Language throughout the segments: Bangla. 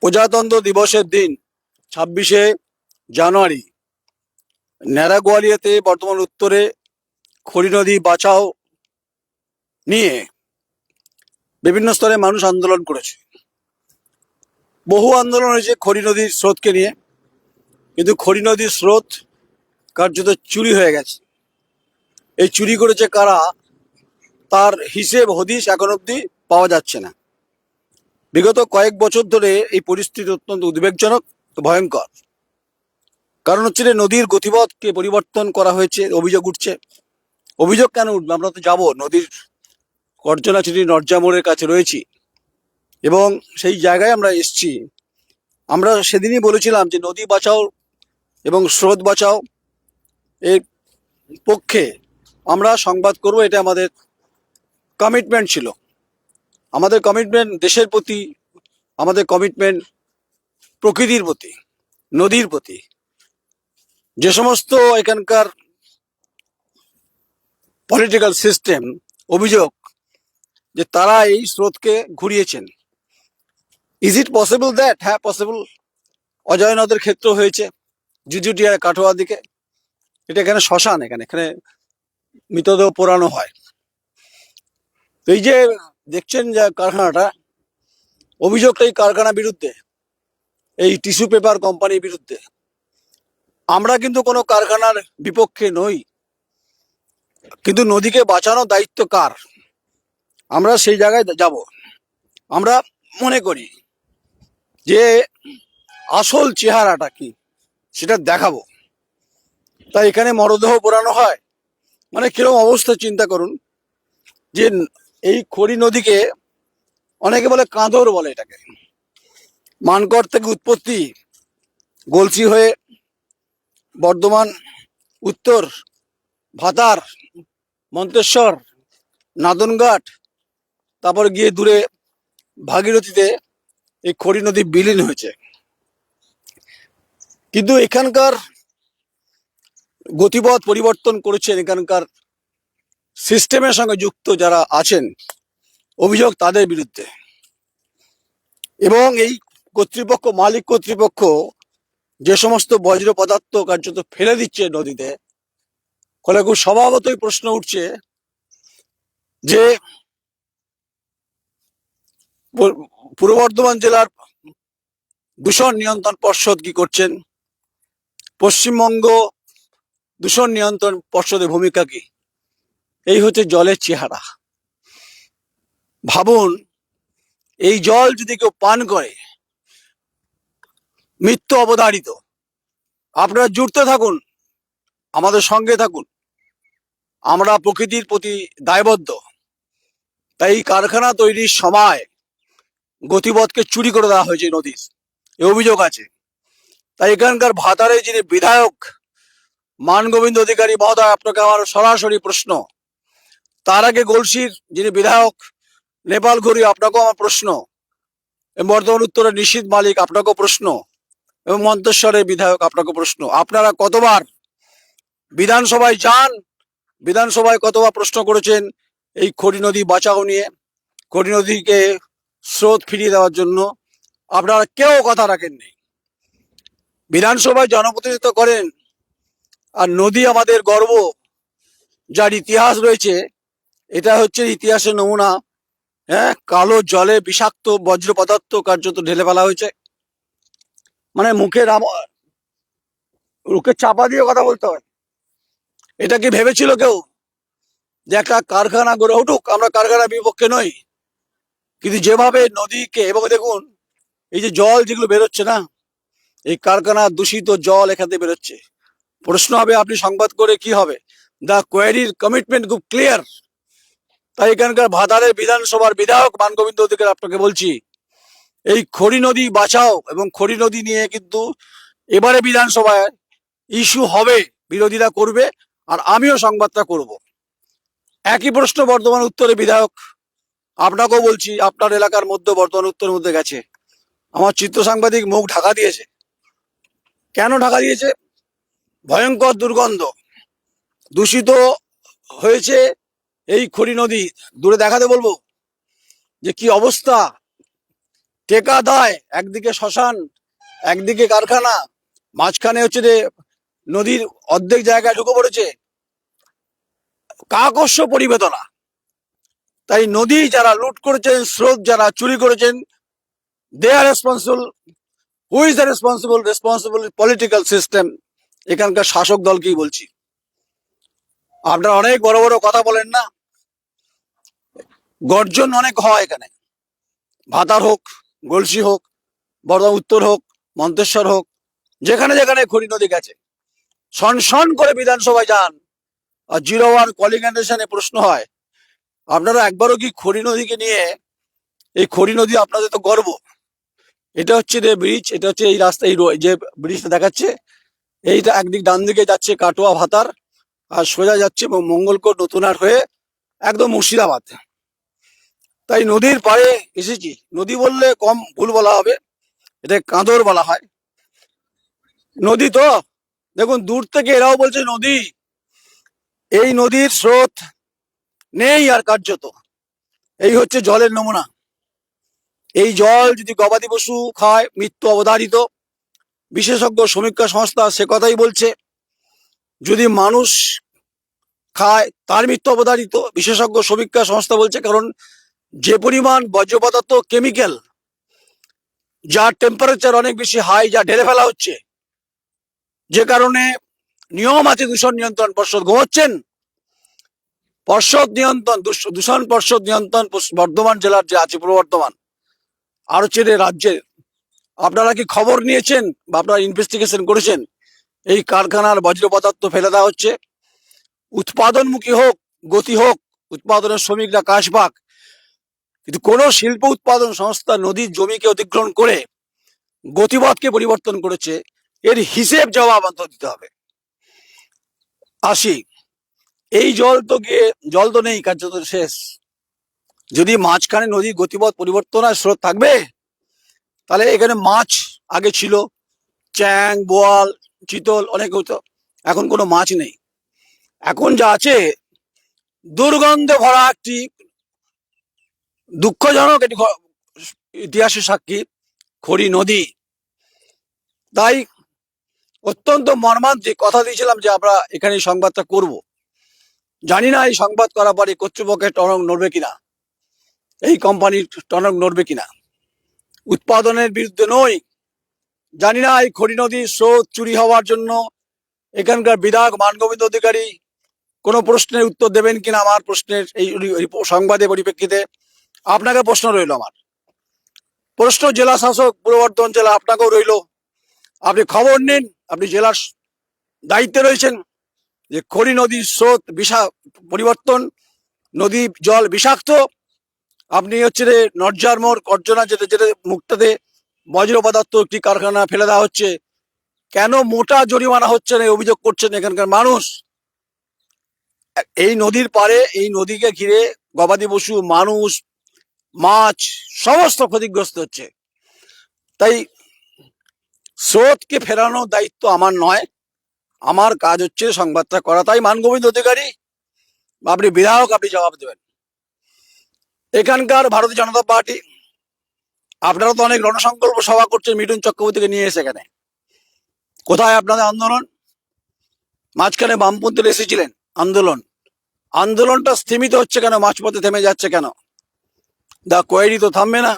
প্রজাতন্ত্র দিবসের দিন 26শে জানুয়ারি ন্যাড়াগোয়ালিয়াতে বর্ধমান উত্তরে খড়ি নদী বাঁচাও নিয়ে বিভিন্ন স্তরে মানুষ আন্দোলন করেছে। বহু আন্দোলন হয়েছে খড়ি নদীর স্রোতকে নিয়ে, কিন্তু খড়ি নদীর স্রোত কার্যত চুরি হয়ে গেছে। এই চুরি করেছে কারা, তার হিসেব হদিশ এখন অব্দি পাওয়া যাচ্ছে না। বিগত কয়েক বছর ধরে এই পরিস্থিতি অত্যন্ত উদ্বেগজনক, ভয়ঙ্কর। কারণ হচ্ছে যে নদীর গতিপথকে পরিবর্তন করা হয়েছে, অভিযোগ উঠছে। অভিযোগ কেন উঠবে? আমরা তো যাবো নদীর কর্জনাচিটি নর্যামোড়ের কাছে রয়েছি এবং সেই জায়গায় আমরা এসছি। আমরা সেদিনই বলেছিলাম যে নদী বাঁচাও এবং স্রোত বাঁচাও এর পক্ষে আমরা সংবাদ করব, এটা আমাদের কমিটমেন্ট ছিল। আমাদের কমিটমেন্ট দেশের প্রতি, আমাদের কমিটমেন্ট প্রকৃতির প্রতি, নদীর প্রতি। যে সমস্ত এখানকার পলিটিক্যাল সিস্টেম অভিযোগ যে তারা এই স্রোতকে ঘুরিয়েছেন, ইজ ইট পসিবল দ্যাট? হ্যাঁ, পসিবল। অজয় নদের ক্ষেত্র হয়েছে জুজুটিয়া কাটোয়া দিকে। এটা এখানে শ্মশান, এখানে মৃতদেহ পোড়ানো হয়। তো এই যে দেখছেন যে কারখানাটা, অভিযোগটা এই কারখানার বিরুদ্ধে, এই টিস্যু পেপার কোম্পানির বিরুদ্ধে। আমরা কিন্তু কোনো কারখানার বিপক্ষে নই, কিন্তু নদীকে বাঁচানোর দায়িত্ব কার? আমরা সেই জায়গায় যাব। আমরা মনে করি যে আসল চেহারাটা কি সেটা দেখাবো। তাই এখানে মরদেহ পোড়ানো হয়, মানে কিরকম অবস্থা চিন্তা করুন। যে এই খড়ি নদীকে অনেকে বলে কাঁদর বলে, এটাকে মানকড় থেকে উৎপত্তি, গলসি হয়ে বর্ধমান উত্তর, ভাতার, মন্তেশ্বর, নাদনঘাট, তারপর গিয়ে দূরে ভাগীরথীতে এই খড়ি নদী বিলীন হয়েছে। কিন্তু এখানকার গতিপথ পরিবর্তন করেছেন এখানকার সিস্টেমের সঙ্গে যুক্ত যারা আছেন, অভিযোগ তাদের বিরুদ্ধে। এবং এই কর্তৃপক্ষ, মালিক কর্তৃপক্ষ যে সমস্ত বজ্র পদার্থ কার্যত ফেলে দিচ্ছে নদীতে, ফলে খুব স্বভাবতই প্রশ্ন উঠছে যে পূর্ব বর্ধমান জেলার দূষণ নিয়ন্ত্রণ পর্ষদ কি করছেন, পশ্চিমবঙ্গ দূষণ নিয়ন্ত্রণ পর্ষদের ভূমিকা কি? এই হচ্ছে জলের চেহারা। ভাবুন, এই জল যদি কেউ পান করে, মৃত্যু অবধারিত। আপনারা জুড়তে থাকুন, আমাদের সঙ্গে থাকুন, আমরা প্রকৃতির প্রতি দায়বদ্ধ। তাই এই কারখানা তৈরির সময় গতিপথকে চুরি করে দেওয়া হয়েছে নদীর, এ অভিযোগ আছে। তাই এখানকার ভাতারে যিনি বিধায়ক মানগোবিন্দ অধিকারী মহোদয়, আপনাকে আমার সরাসরি প্রশ্ন। তার আগে গলসির যিনি বিধায়ক নেপাল ঘুরি, আপনাকেও আমার প্রশ্ন। বর্ধমান উত্তরের নিশীথ মালিক, আপনাকেও প্রশ্ন। এবং মন্তেশ্বরের বিধায়ক, আপনাকে প্রশ্ন। আপনারা কতবার বিধানসভায় যান, বিধানসভায় কতবার প্রশ্ন করেছেন এই খড়ি নদী বাঁচাও নিয়ে, খড়ি নদীকে স্রোত ফিরিয়ে দেওয়ার জন্য? আপনারা কেউ কথা রাখেননি। বিধানসভায় জনপ্রতিনিধিত্ব করেন, আর নদী আমাদের গর্ব, যার ইতিহাস রয়েছে, এটা হচ্ছে ইতিহাসের নমুনা। হ্যাঁ, কালো জলে বিষাক্ত বজ্র পদার্থ কার্যত ঢেলে ফেলা হয়েছে। মানে মুখে চাপা দিয়ে কথা বলতে হয়। এটা কি ভেবেছিল কেউ যে একটা কারখানা গড়ে উঠুক? আমরা কারখানার বিপক্ষে নই, কিন্তু যেভাবে নদীকে, এবং দেখুন এই যে জল যেগুলো বেরোচ্ছে না, এই কারখানা দূষিত জল এখান থেকে বেরোচ্ছে। প্রশ্ন হবে, আপনি সংবাদ করে কি হবে? দ্য কোয়ারির কমিটমেন্ট খুব ক্লিয়ার। তাই এখানকার ভাতারের বিধানসভার বিধায়ক মানগোবিন্দ অধিকারী, আপনাকে বলছি, এই খড়ি নদী বাঁচাও এবং খড়ি নদী নিয়ে কিন্তু এবারে বিধানসভায় ইস্যু হবে, বিরোধীরা করবে, আর আমিও সংবাদটা করব। একই প্রশ্ন বর্ধমান উত্তরে বিধায়ক, আপনাকেও বলছি। আপনার এলাকার মধ্যে, বর্ধমান উত্তরের মধ্যে গেছে, আমার চিত্র সাংবাদিক মুখ ঢাকা দিয়েছে। কেন ঢাকা দিয়েছে? ভয়ঙ্কর দুর্গন্ধ, দূষিত হয়েছে এই খড়ি নদী। দূরে দেখাতে বলবো যে কি অবস্থা। টেকা দায়, একদিকে শ্মশান, একদিকে কারখানা, মাঝখানে হচ্ছে যে নদীর অর্ধেক জায়গায় ঢুকে পড়েছে, কাকস্য পরিবেদনা। তাই নদী যারা লুট করেছেন, স্রোত যারা চুরি করেছেন, they are responsible. Who is the responsible? Responsible political system, এখানকার শাসক দলকেই বলছি। আপনারা অনেক বড় বড় কথা বলেন না, গর্জন অনেক হয় এখানে, ভাতার হোক, গলসি হোক, বর্ধমান উত্তর হোক, মন্তেশ্বর হোক, যেখানে যেখানে খড়ি নদী গেছে, সন করে বিধানসভায় যান, আর 01 কোয়ালিফিকেশনে প্রশ্ন হয়। আপনারা একবারও কি খড়ি নদীকে নিয়ে, এই খড়ি নদী আপনাদের তো গর্ব, এটা হচ্ছে যে ব্রিজ, এটা হচ্ছে এই রাস্তা, এই যে ব্রিজটা দেখাচ্ছে, এইটা একদিক ডান দিকে যাচ্ছে কাটোয়া ভাতার, আর সোজা যাচ্ছে মঙ্গলকোট নতুনহাট হয়ে একদম মুর্শিদাবাদ। তাই নদীর পাড়ে এসেছি। নদী বললে কম ভুল বলা হবে, এটা কাঁদর বলা হয়। নদী তো দেখুন, দূর থেকে এরাও বলছে নদী। এই নদীর স্রোত নেই আর কার্যত, এই হচ্ছে জলের নমুনা। এই জল যদি গবাদি পশু খায়, মৃত্যু অবধারিত। বিশেষজ্ঞ সমীক্ষা সংস্থা সে কথাই বলছে। যদি মানুষ খায়, তার মৃত্যু অবধারিত, বিশেষজ্ঞ সমীক্ষা সংস্থা বলছে। কারণ যে পরিমাণ বর্জ্য পদার্থ, কেমিক্যাল, যার টেম্পারেচার অনেক বেশি হাই, যা ঢেলে ফেলা হচ্ছে, যে কারণে নিয়ম আছে দূষণ নিয়ন্ত্রণ পর্ষদ, ঘুমোচ্ছেন। পর্ষদ নিয়ন্ত্রণ, দূষণ পর্ষদ নিয়ন্ত্রণ বর্ধমান জেলার যে আছে, পূর্ব বর্ধমান আর হচ্ছে রাজ্যের, আপনারা কি খবর নিয়েছেন বা আপনারা ইনভেস্টিগেশন করেছেন? এই কারখানার বজ্র পদার্থ ফেলে দেওয়া হচ্ছে। উৎপাদনমুখী হোক, গতি হোক, উৎপাদনের শ্রমিকরা কাজ পাক, কিন্তু কোন শিল্প উৎপাদন সংস্থা নদীর জমিকে অধিগ্রহণ করে গতিপথকে পরিবর্তন করেছে, এর হিসেব জবাব দিতে হবে। আসি, এই জল তো নেই, কার্যত শেষ। যদি মাঝখানে নদীর গতিপথ পরিবর্তন আর স্রোত থাকবে, তাহলে এখানে মাছ আগে ছিল, চ্যাং, বোয়াল, চিতল অনেক হতো, এখন কোনো মাছ নেই। এখন যা আছে, দুর্গন্ধে ভরা একটি দুঃখজনক এটি ইতিহাসের সাক্ষী, খড়ি নদী। তাই অত্যন্ত মর্মান্তিক, কথা দিয়েছিলাম যে আমরা এখানে এই সংবাদটা করব। জানি না এই সংবাদ করার পরে কর্তৃপক্ষের টনক নড়বে কিনা, এই কোম্পানির টনক নড়বে কিনা। উৎপাদনের বিরুদ্ধে নই, জানি না এই খড়ি নদীর স্রোত চুরি হওয়ার জন্য এখানকার বিধায়ক মানগোবিন্দ অধিকারী কোনো প্রশ্নের উত্তর দেবেন কিনা। আমার প্রশ্নের এই সংবাদের পরিপ্রেক্ষিতে আপনাকে প্রশ্ন রইল, আমার প্রশ্ন জেলা শাসক পূর্ব বর্ধমান জেলা, আপনাকেও রইল। আপনি খবর নিন, আপনি জেলার দায়িত্বে রয়েছেন, যে খড়ি নদীর স্রোত পরিবর্তন, নদী জল বিষাক্ত। আপনি হচ্ছে নর্জার মোড় কর্জনা যেতে যেতে মুখটাতে বজ্র পদার্থ একটি কারখানা ফেলে দেওয়া হচ্ছে, কেন মোটা জরিমানা হচ্ছে না অভিযোগ করছেন এখানকার মানুষ। এই নদীর পাড়ে, এই নদীকে ঘিরে গবাদি পশু, মানুষ, মাছ সমস্ত ক্ষতিগ্রস্ত হচ্ছে। তাই স্রোতকে ফেরানোর দায়িত্ব আমার নয়, আমার কাজ হচ্ছে সংবাদটা করা। তাই মানগোবিন্দ অধিকারী, আপনি বিধায়ক, আপনি জবাব দেবেন। এখানকার ভারতীয় জনতা পার্টি, আপনারা তো অনেক রণসংকল্প সভা করছেন, মিঠুন চক্রবর্তীকে নিয়ে এসে। এখানে কোথায় আপনাদের আন্দোলন? মাঝখানে বামপন্থীরা এসেছিলেন, আন্দোলনটা স্থিমিত হচ্ছে কেন? মাঝপথে থেমে যাচ্ছে কেন? দা কোয়েরি তো থামবে না।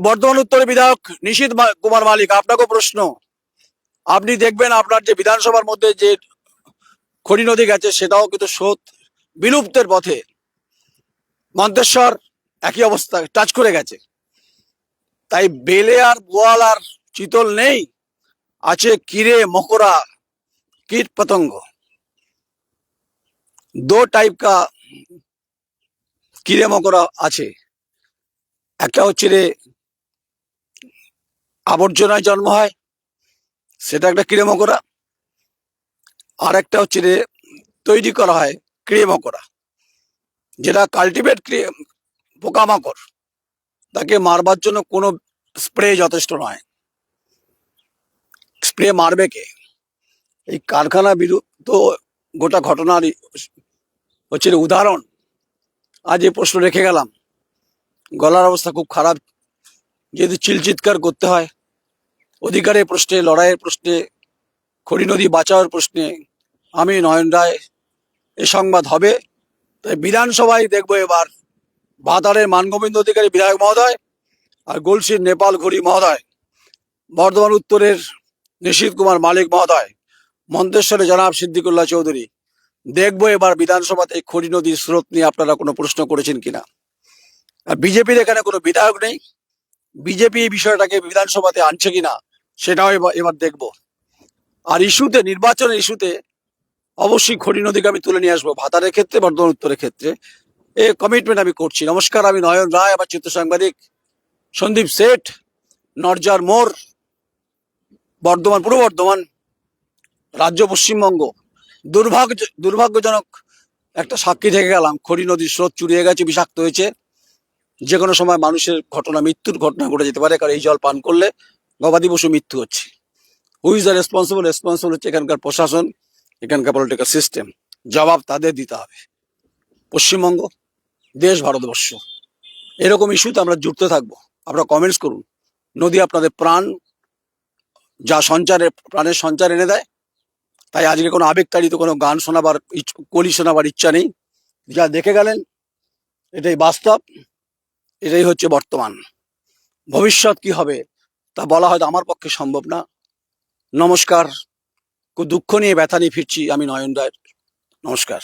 বর্ধমান উত্তরের বিধায়ক নিশীথ কুমার মালিক, আপনাকেও প্রশ্ন। আপনি দেখবেন আপনার যে বিধানসভার মধ্যে যে খড়ি নদী গেছে, সেটাও কিন্তু স্রোত বিলুপ্তের পথে। মন্তেশ্বর একই অবস্থা, টাচ করে গেছে। তাই বেলে আর বোয়াল আর চিতল নেই, আছে কিরে মকরা, कीट पतंग। दो टाइप का कीड़े मकोड़ा আছে। একটা হচ্ছে আবর্জনায় জন্ম হয়, সেটা একটা কিড়ে মকোড়া। আর একটা হচ্ছে তৈরি করা হয় কিড়ে মকোড়া, যেটা কাল্টিভেট পোকামাকড়, তাকে মারবার জন্য কোনো স্প্রে যথেষ্ট নয়। স্প্রে মারবে কে? এই কারখানা বিরুদ্ধ গোটা ঘটনার হচ্ছে উদাহরণ। আজ এই প্রশ্ন রেখে গেলাম, গলার অবস্থা খুব খারাপ, যেহেতু চিৎকার করতে হয় অধিকারের প্রশ্নে, লড়াইয়ের প্রশ্নে, খড়ি নদী বাঁচাওয়ার প্রশ্নে। আমি নয়ন রায়, এ সংবাদ হবে। তাই বিধানসভায় দেখবো এবার ভাতারের মানগোবিন্দ অধিকারী বিধায়ক মহোদয় আর গলসির নেপাল ঘুরি মহোদয়, বর্ধমান উত্তরের নিশীথ কুমার মালিক মহোদয়, মন্তেশ্বরে জনাব সিদ্দিকুল্লাহ চৌধুরী। দেখবো এবার বিধানসভাতে এই খড়ি নদীর স্রোত নিয়ে আপনারা কোনো প্রশ্ন করেছেন কিনা। আর বিজেপির এখানে কোনো বিধায়ক নেই, বিজেপি এই বিষয়টাকে বিধানসভাতে আনছে কিনা সেটাও এবার দেখবো। আর ইস্যুতে, নির্বাচনের ইস্যুতে অবশ্যই খড়ি নদীকে আমি তুলে নিয়ে আসবো, ভাতারের ক্ষেত্রে, বর্ধমান উত্তরের ক্ষেত্রে। এই কমিটমেন্ট আমি করছি। নমস্কার, আমি নয়ন রায়, আমার চিত্র সাংবাদিক সন্দীপ শেঠ, নরজার মোড়, বর্ধমান, পূর্ব বর্ধমান, রাজ্য পশ্চিমবঙ্গ। দুর্ভাগ্যজনক একটা সাক্ষী থেকে গেলাম। খড়ি নদীর স্রোত চুরিয়ে গেছে, বিষাক্ত হয়েছে। যে কোনো সময় মানুষের মৃত্যুর ঘটনা ঘটে যেতে পারে, কারণ এই জল পান করলে গবাদি পশু মৃত্যু হচ্ছে। হুই ইজ দ্য রেসপন্সিবল? রেসপন্সিবল হচ্ছে এখানকার প্রশাসন, এখানকার পলিটিক্যাল সিস্টেম। জবাব তাদের দিতে হবে। পশ্চিমবঙ্গ, দেশ, ভারতবর্ষ, এরকম ইস্যুতে আমরা জুড়তে থাকবো। আপনারা কমেন্টস করুন। নদী আপনাদের প্রাণ, যা প্রাণের সঞ্চার এনে দেয়। তাই আজকে কোনো আবেগতাড়িত কোনো গান শোনাবার, কলি শোনাবার ইচ্ছা নেই। যা দেখে গেলেন এটাই বাস্তব, এটাই হচ্ছে বর্তমান। ভবিষ্যৎ কি হবে তা বলা হয়তো আমার পক্ষে সম্ভব না। নমস্কার, খুব দুঃখ নিয়ে, ব্যথা নিয়ে ফিরছি। আমি নয়ন রায়, নমস্কার।